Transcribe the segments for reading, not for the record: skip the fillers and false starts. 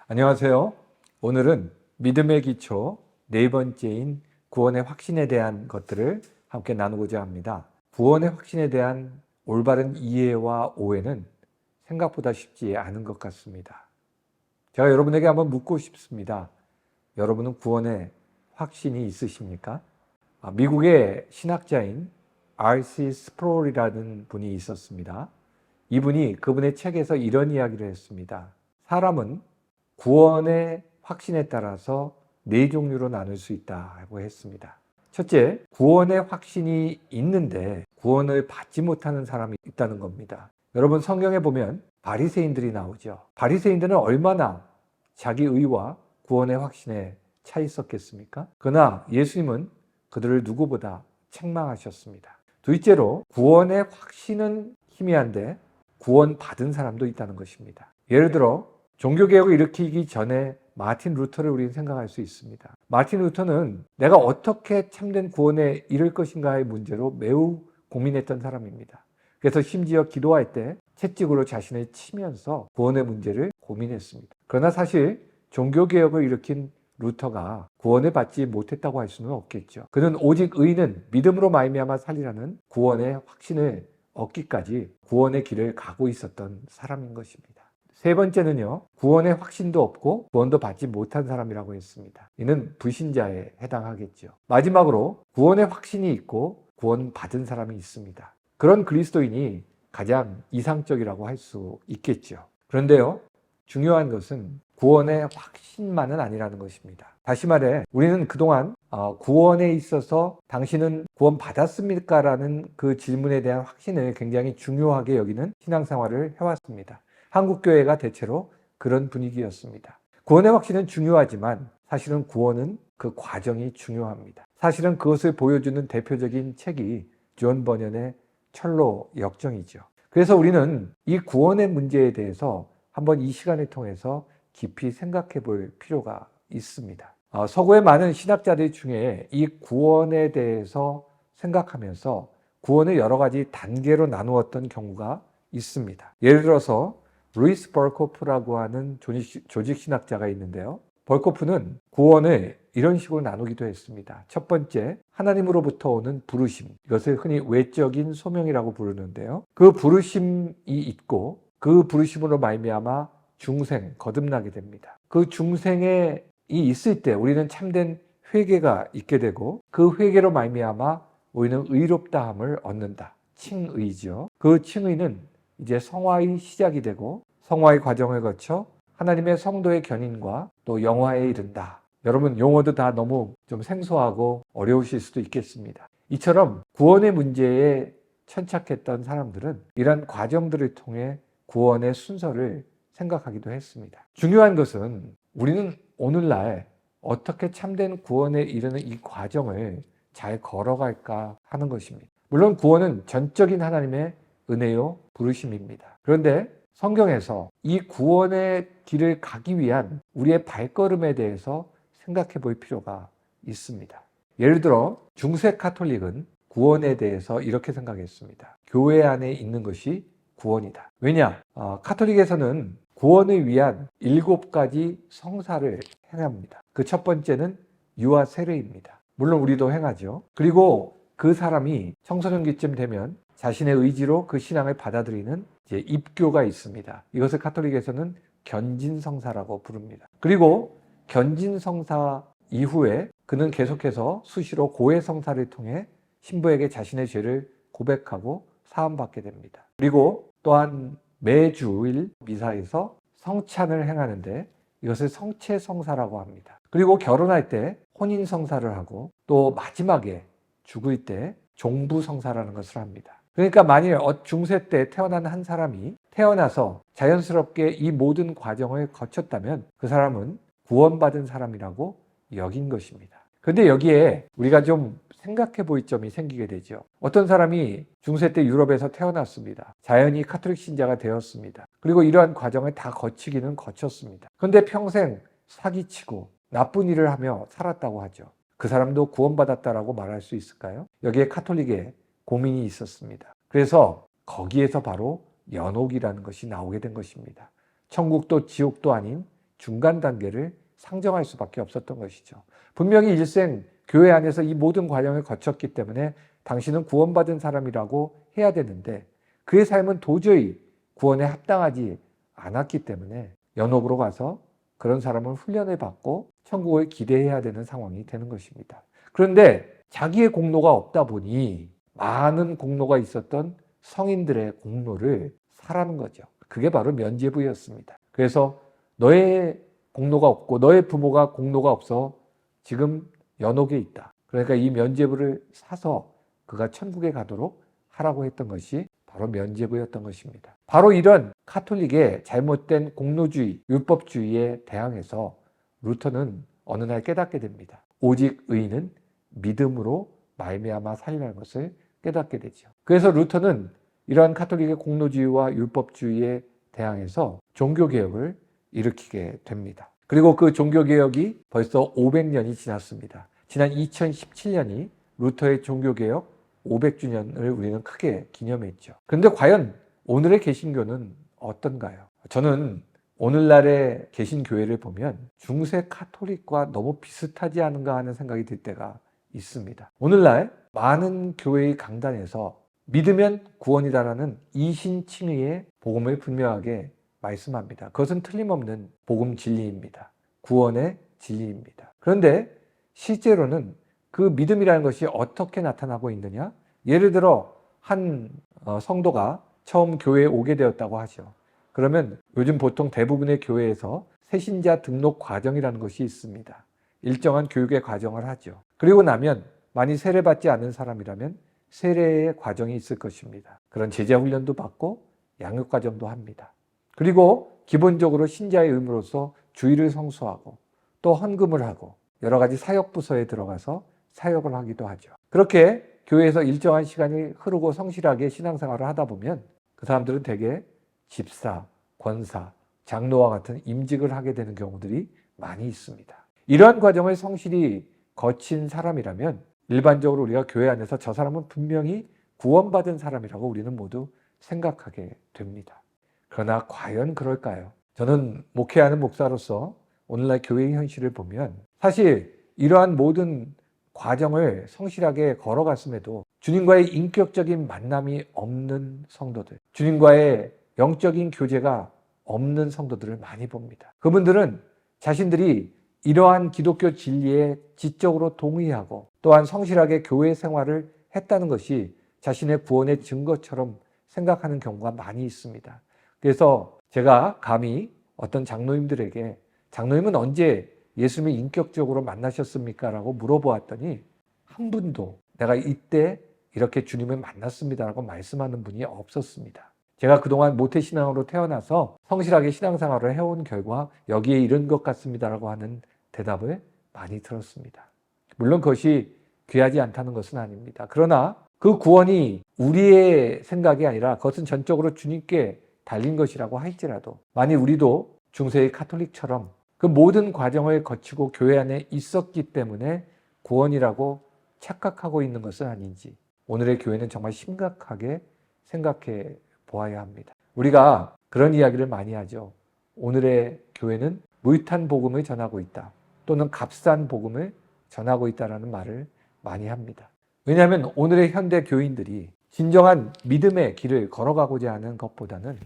안녕하세요. 오늘은 믿음의 기초 네 번째인 구원의 확신에 대한 것들을 함께 나누고자 합니다. 구원의 확신에 대한 올바른 이해와 오해는 생각보다 쉽지 않은 것 같습니다. 제가 여러분에게 한번 묻고 싶습니다. 여러분은 구원의 확신이 있으십니까? 미국의 신학자인 R.C. 스프롤이라는 분이 있었습니다. 이분이 그분의 책에서 이런 이야기를 했습니다. 사람은 구원의 확신에 따라서 네 종류로 나눌 수 있다고 했습니다. 첫째, 구원의 확신이 있는데 구원을 받지 못하는 사람이 있다는 겁니다. 여러분 성경에 보면 바리새인들이 나오죠. 바리새인들은 얼마나 자기 의와 구원의 확신에 차 있었겠습니까? 그러나 예수님은 그들을 누구보다 책망하셨습니다. 둘째로, 구원의 확신은 희미한데 구원 받은 사람도 있다는 것입니다. 예를 들어 종교개혁을 일으키기 전에 마틴 루터를 우리는 생각할 수 있습니다. 마틴 루터는 내가 어떻게 참된 구원에 이를 것인가의 문제로 매우 고민했던 사람입니다. 그래서 심지어 기도할 때 채찍으로 자신을 치면서 구원의 문제를 고민했습니다. 그러나 사실 종교개혁을 일으킨 루터가 구원을 받지 못했다고 할 수는 없겠죠. 그는 오직 의인은 믿음으로 말미암아 살리라는 구원의 확신을 얻기까지 구원의 길을 가고 있었던 사람인 것입니다. 세 번째는요, 구원의 확신도 없고 구원도 받지 못한 사람이라고 했습니다. 이는 불신자에 해당하겠죠. 마지막으로 구원의 확신이 있고 구원 받은 사람이 있습니다. 그런 그리스도인이 가장 이상적이라고 할 수 있겠죠. 그런데요, 중요한 것은 구원의 확신만은 아니라는 것입니다. 다시 말해 우리는 그동안 구원에 있어서 당신은 구원 받았습니까? 라는 그 질문에 대한 확신을 굉장히 중요하게 여기는 신앙생활을 해왔습니다. 한국교회가 대체로 그런 분위기였습니다. 구원의 확신은 중요하지만 사실은 구원은 그 과정이 중요합니다. 사실은 그것을 보여주는 대표적인 책이 존 버년의 철로 역정이죠. 그래서 우리는 이 구원의 문제에 대해서 한번 이 시간을 통해서 깊이 생각해 볼 필요가 있습니다. 서구의 많은 신학자들 중에 이 구원에 대해서 생각하면서 구원을 여러 가지 단계로 나누었던 경우가 있습니다. 예를 들어서 루이스 벌코프라고 하는 조직신학자가 있는데요. 벌코프는 구원을 이런 식으로 나누기도 했습니다. 첫 번째, 하나님으로부터 오는 부르심. 이것을 흔히 외적인 소명이라고 부르는데요. 그 부르심이 있고 그 부르심으로 말미암아 중생, 거듭나게 됩니다. 그 중생이 있을 때 우리는 참된 회개가 있게 되고 그 회개로 말미암아 우리는 의롭다함을 얻는다. 칭의죠. 그 칭의는 이제 성화의 시작이 되고 성화의 과정을 거쳐 하나님의 성도의 견인과 또 영화에 이른다. 여러분 용어도 다 너무 좀 생소하고 어려우실 수도 있겠습니다. 이처럼 구원의 문제에 천착했던 사람들은 이런 과정들을 통해 구원의 순서를 생각하기도 했습니다. 중요한 것은 우리는 오늘날 어떻게 참된 구원에 이르는 이 과정을 잘 걸어갈까 하는 것입니다. 물론 구원은 전적인 하나님의 은혜요 부르심입니다. 그런데 성경에서 이 구원의 길을 가기 위한 우리의 발걸음에 대해서 생각해 볼 필요가 있습니다. 예를 들어 중세 카톨릭은 구원에 대해서 이렇게 생각했습니다. 교회 안에 있는 것이 구원이다. 왜냐? 카톨릭에서는 구원을 위한 7가지 성사를 행합니다. 그 첫 번째는 유아 세례입니다. 물론 우리도 행하죠. 그리고 그 사람이 청소년기쯤 되면 자신의 의지로 그 신앙을 받아들이는 이제 입교가 있습니다. 이것을 카톨릭에서는 견진성사라고 부릅니다. 그리고 견진성사 이후에 그는 계속해서 수시로 고해성사를 통해 신부에게 자신의 죄를 고백하고 사함받게 됩니다. 그리고 또한 매주일 미사에서 성찬을 행하는데 이것을 성체성사라고 합니다. 그리고 결혼할 때 혼인성사를 하고 또 마지막에 죽을 때 종부성사라는 것을 합니다. 그러니까 만일 중세 때 태어난 한 사람이 태어나서 자연스럽게 이 모든 과정을 거쳤다면 그 사람은 구원받은 사람이라고 여긴 것입니다. 그런데 여기에 우리가 좀 생각해 볼 점이 생기게 되죠. 어떤 사람이 중세 때 유럽에서 태어났습니다. 자연히 카톨릭 신자가 되었습니다. 그리고 이러한 과정을 다 거치기는 거쳤습니다. 그런데 평생 사기치고 나쁜 일을 하며 살았다고 하죠. 그 사람도 구원받았다라고 말할 수 있을까요? 여기에 카톨릭의 고민이 있었습니다. 그래서 거기에서 바로 연옥이라는 것이 나오게 된 것입니다. 천국도 지옥도 아닌 중간 단계를 상정할 수밖에 없었던 것이죠. 분명히 일생 교회 안에서 이 모든 과정을 거쳤기 때문에 당신은 구원받은 사람이라고 해야 되는데 그의 삶은 도저히 구원에 합당하지 않았기 때문에 연옥으로 가서 그런 사람을 훈련을 받고 천국을 기대해야 되는 상황이 되는 것입니다. 그런데 자기의 공로가 없다 보니 많은 공로가 있었던 성인들의 공로를 사라는 거죠. 그게 바로 면죄부였습니다. 그래서 너의 공로가 없고 너의 부모가 공로가 없어 지금 연옥에 있다. 그러니까 이 면죄부를 사서 그가 천국에 가도록 하라고 했던 것이 바로 면죄부였던 것입니다. 바로 이런 카톨릭의 잘못된 공로주의, 율법주의에 대항해서 루터는 어느 날 깨닫게 됩니다. 오직 의인은 믿음으로 말미암아 살리라는 것을 깨닫게 되죠. 그래서 루터는 이러한 카톨릭의 공로주의와 율법주의에 대항해서 종교개혁을 일으키게 됩니다. 그리고 그 종교개혁이 벌써 500년이 지났습니다. 지난 2017년이 루터의 종교개혁 500주년을 우리는 크게 기념했죠. 그런데 과연 오늘의 개신교는 어떤가요? 저는 오늘날의 개신교회를 보면 중세 카톨릭과 너무 비슷하지 않은가 하는 생각이 들 때가 있습니다. 오늘날 많은 교회의 강단에서 믿으면 구원이다라는 이신칭의의 복음을 분명하게 말씀합니다. 그것은 틀림없는 복음 진리입니다. 구원의 진리입니다. 그런데 실제로는 그 믿음이라는 것이 어떻게 나타나고 있느냐? 예를 들어 한 성도가 처음 교회에 오게 되었다고 하죠. 그러면 요즘 보통 대부분의 교회에서 새신자 등록 과정이라는 것이 있습니다. 일정한 교육의 과정을 하죠. 그리고 나면 많이 세례받지 않은 사람이라면 세례의 과정이 있을 것입니다. 그런 제자 훈련도 받고 양육 과정도 합니다. 그리고 기본적으로 신자의 의무로서 주의를 성수하고 또 헌금을 하고 여러 가지 사역 부서에 들어가서 사역을 하기도 하죠. 그렇게 교회에서 일정한 시간이 흐르고 성실하게 신앙생활을 하다 보면 그 사람들은 대개 집사, 권사, 장로와 같은 임직을 하게 되는 경우들이 많이 있습니다. 이러한 과정을 성실히 거친 사람이라면 일반적으로 우리가 교회 안에서 저 사람은 분명히 구원받은 사람이라고 우리는 모두 생각하게 됩니다. 그러나 과연 그럴까요? 저는 목회하는 목사로서 오늘날 교회의 현실을 보면 사실 이러한 모든 과정을 성실하게 걸어갔음에도 주님과의 인격적인 만남이 없는 성도들, 주님과의 영적인 교제가 없는 성도들을 많이 봅니다. 그분들은 자신들이 이러한 기독교 진리에 지적으로 동의하고 또한 성실하게 교회 생활을 했다는 것이 자신의 구원의 증거처럼 생각하는 경우가 많이 있습니다. 그래서 제가 감히 어떤 장로님들에게 장로님은 언제 예수님을 인격적으로 만나셨습니까? 라고 물어보았더니 한 분도 내가 이때 이렇게 주님을 만났습니다라고 말씀하는 분이 없었습니다. 제가 그동안 모태신앙으로 태어나서 성실하게 신앙생활을 해온 결과 여기에 이른 것 같습니다라고 하는 대답을 많이 들었습니다. 물론 그것이 귀하지 않다는 것은 아닙니다. 그러나 그 구원이 우리의 생각이 아니라 그것은 전적으로 주님께 달린 것이라고 할지라도 만일 우리도 중세의 카톨릭처럼 그 모든 과정을 거치고 교회 안에 있었기 때문에 구원이라고 착각하고 있는 것은 아닌지 오늘의 교회는 정말 심각하게 생각해 보아야 합니다. 우리가 그런 이야기를 많이 하죠. 오늘의 교회는 물탄 복음을 전하고 있다. 또는 값싼 복음을 전하고 있다는 말을 많이 합니다. 왜냐하면 오늘의 현대 교인들이 진정한 믿음의 길을 걸어가고자 하는 것보다는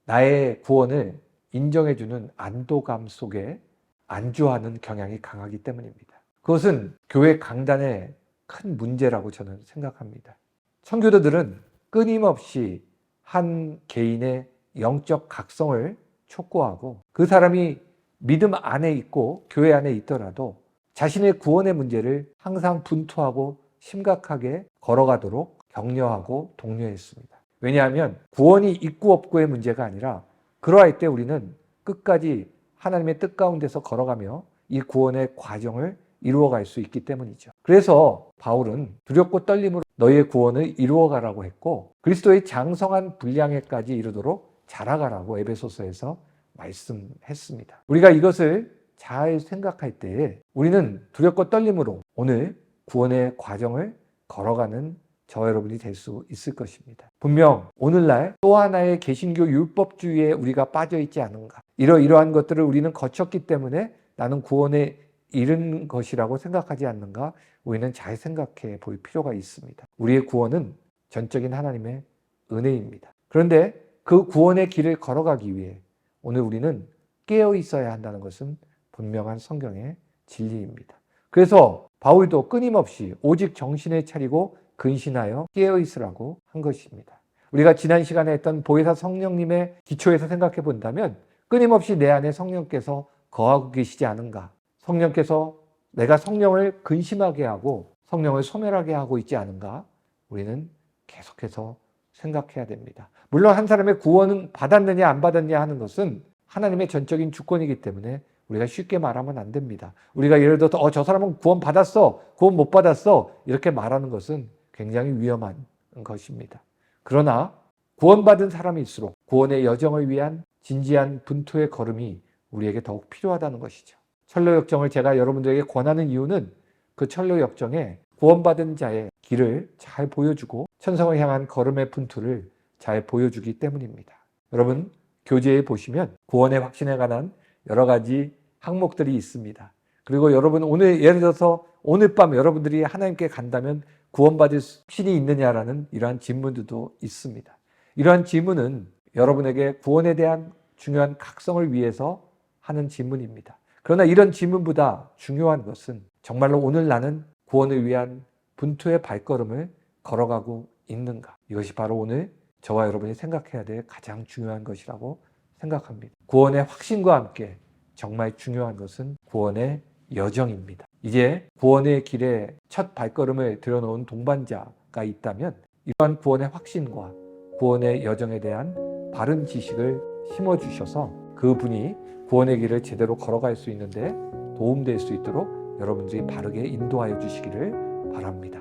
나의 구원을 인정해주는 안도감 속에 안주하는 경향이 강하기 때문입니다. 그것은 교회 강단의 큰 문제라고 저는 생각합니다. 청교도들은 끊임없이 한 개인의 영적 각성을 촉구하고 그 사람이 믿음 안에 있고 교회 안에 있더라도 자신의 구원의 문제를 항상 분투하고 심각하게 걸어가도록 격려하고 독려했습니다. 왜냐하면 구원이 있고 없고의 문제가 아니라 그러할 때 우리는 끝까지 하나님의 뜻 가운데서 걸어가며 이 구원의 과정을 이루어갈 수 있기 때문이죠. 그래서 바울은 두렵고 떨림으로 너희의 구원을 이루어가라고 했고 그리스도의 장성한 분량에까지 이르도록 자라가라고 에베소서에서 말씀했습니다. 우리가 이것을 잘 생각할 때에 우리는 두렵고 떨림으로 오늘 구원의 과정을 걸어가는 저와 여러분이 될 수 있을 것입니다. 분명 오늘날 또 하나의 개신교 율법주의에 우리가 빠져 있지 않은가. 이러한 것들을 우리는 거쳤기 때문에 나는 구원에 이른 것이라고 생각하지 않는가. 우리는 잘 생각해 볼 필요가 있습니다. 우리의 구원은 전적인 하나님의 은혜입니다. 그런데 그 구원의 길을 걸어가기 위해 오늘 우리는 깨어 있어야 한다는 것은 분명한 성경의 진리입니다. 그래서 바울도 끊임없이 오직 정신을 차리고 근신하여 깨어 있으라고 한 것입니다. 우리가 지난 시간에 했던 보혜사 성령님의 기초에서 생각해 본다면 끊임없이 내 안에 성령께서 거하고 계시지 않은가. 성령께서 내가 성령을 근심하게 하고 성령을 소멸하게 하고 있지 않은가. 우리는 계속해서 생각해야 됩니다. 물론 한 사람의 구원은 받았느냐 안 받았느냐 하는 것은 하나님의 전적인 주권이기 때문에 우리가 쉽게 말하면 안 됩니다. 우리가 예를 들어서 저 사람은 구원 받았어, 구원 못 받았어 이렇게 말하는 것은 굉장히 위험한 것입니다. 그러나 구원받은 사람일수록 구원의 여정을 위한 진지한 분투의 걸음이 우리에게 더욱 필요하다는 것이죠. 철로역정을 제가 여러분들에게 권하는 이유는 그 철로역정에 구원받은 자의 길을 잘 보여주고 천성을 향한 걸음의 분투를 잘 보여주기 때문입니다. 여러분 교재에 보시면 구원의 확신에 관한 여러 가지 항목들이 있습니다. 그리고 여러분 오늘 예를 들어서 오늘 밤 여러분들이 하나님께 간다면 구원받을 확신이 있느냐라는 이러한 질문들도 있습니다. 이러한 질문은 여러분에게 구원에 대한 중요한 각성을 위해서 하는 질문입니다. 그러나 이런 질문보다 중요한 것은 정말로 오늘 나는 구원을 위한 분투의 발걸음을 걸어가고 있는가. 이것이 바로 오늘 저와 여러분이 생각해야 될 가장 중요한 것이라고 생각합니다. 구원의 확신과 함께 정말 중요한 것은 구원의 여정입니다. 이제 구원의 길에 첫 발걸음을 들여놓은 동반자가 있다면 이러한 구원의 확신과 구원의 여정에 대한 바른 지식을 심어주셔서 그분이 구원의 길을 제대로 걸어갈 수 있는데 도움될 수 있도록 여러분들이 바르게 인도하여 주시기를 바랍니다.